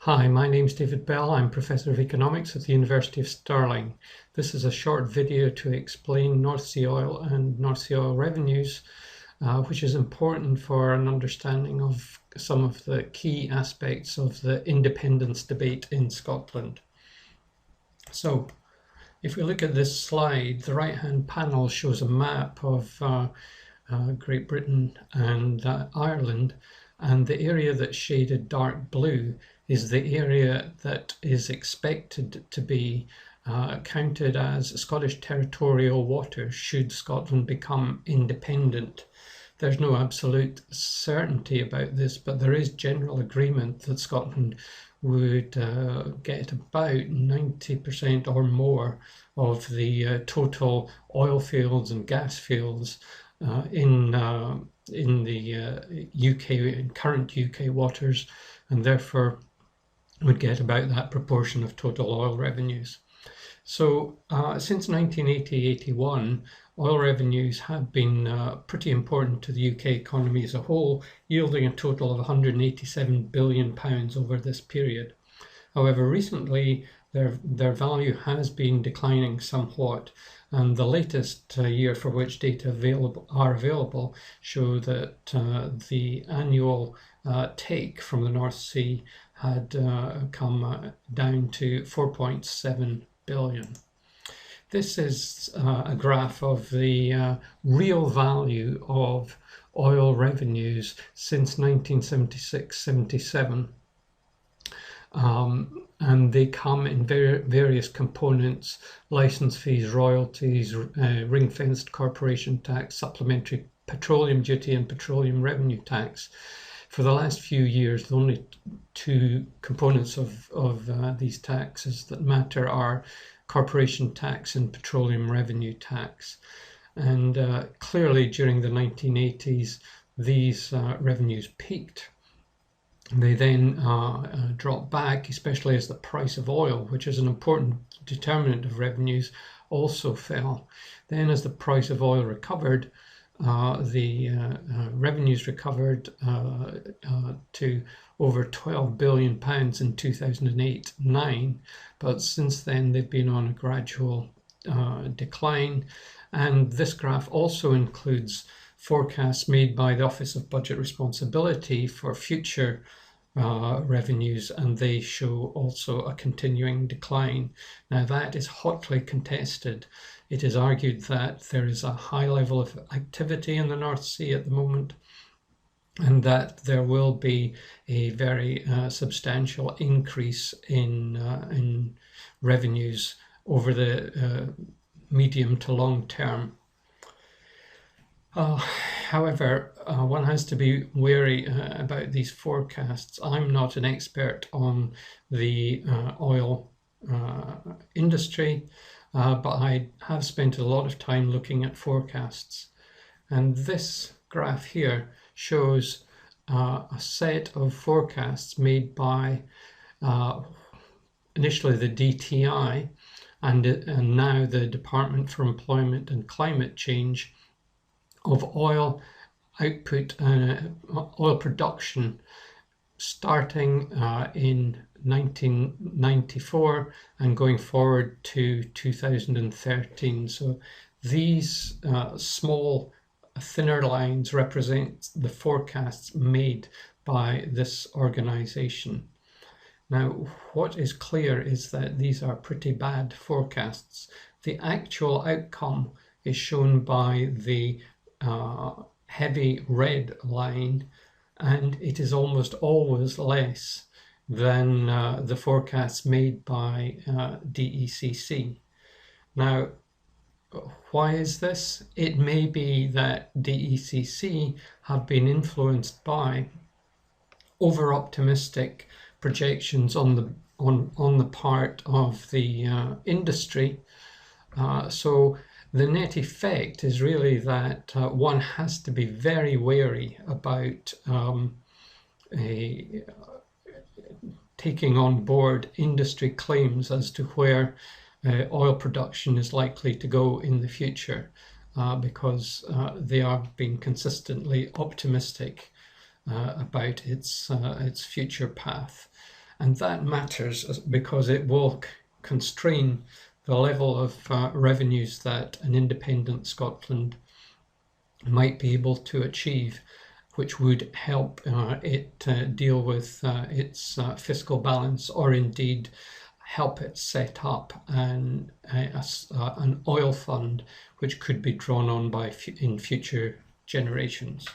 Hi, my name's David Bell. I'm Professor of Economics at the University of Stirling. This is a short video to explain North Sea oil and North Sea oil revenues, which is important for an understanding of some of the key aspects of the independence debate in Scotland. So, if we look at this slide, the right-hand panel shows a map of Great Britain and Ireland, and the area that's shaded dark blue is the area that is expected to be counted as Scottish territorial waters should Scotland become independent. There's no absolute certainty about this, but there is general agreement that Scotland would get about 90% or more of the total oil fields and gas fields in the UK, current UK waters, and therefore would get about that proportion of total oil revenues. So since 1980-81, oil revenues have been pretty important to the UK economy as a whole, yielding a total of £187 billion over this period. However, recently their value has been declining somewhat, and the latest year for which data are available show that the annual take from the North Sea had come down to 4.7 billion. This is a graph of the real value of oil revenues since 1976-77. And they come in various components: license fees, royalties, ring-fenced corporation tax, supplementary petroleum duty, and petroleum revenue tax. For the last few years, the only two components of these taxes that matter are corporation tax and petroleum revenue tax. And clearly during the 1980s, these revenues peaked. They then dropped back, especially as the price of oil, which is an important determinant of revenues, also fell. Then as the price of oil recovered, the revenues recovered to over £12 billion in 2008-9, but since then they've been on a gradual decline. And this graph also includes forecasts made by the Office of Budget Responsibility for future revenues, and they show also a continuing decline. Now that is hotly contested. It is argued that there is a high level of activity in the North Sea at the moment, and that there will be a very substantial increase in revenues over the medium to long term. However, one has to be wary about these forecasts. I'm not an expert on the oil industry, but I have spent a lot of time looking at forecasts. And this graph here shows a set of forecasts made by initially the DTI and now the Department for Employment and Climate Change of oil output and oil production starting in 1994 and going forward to 2013. So these small thinner lines represent the forecasts made by this organization. Now, what is clear is that these are pretty bad forecasts. The actual outcome is shown by the heavy red line, and it is almost always less than the forecasts made by DECC. Now, why is this? It may be that DECC have been influenced by over-optimistic projections on the part of the industry. So the net effect is really that one has to be very wary about taking on board industry claims as to where oil production is likely to go in the future, because they are being consistently optimistic about its future path. And that matters because it will constrain the level of revenues that an independent Scotland might be able to achieve, which would help it deal with its fiscal balance, or indeed help it set up an oil fund which could be drawn on by in future generations.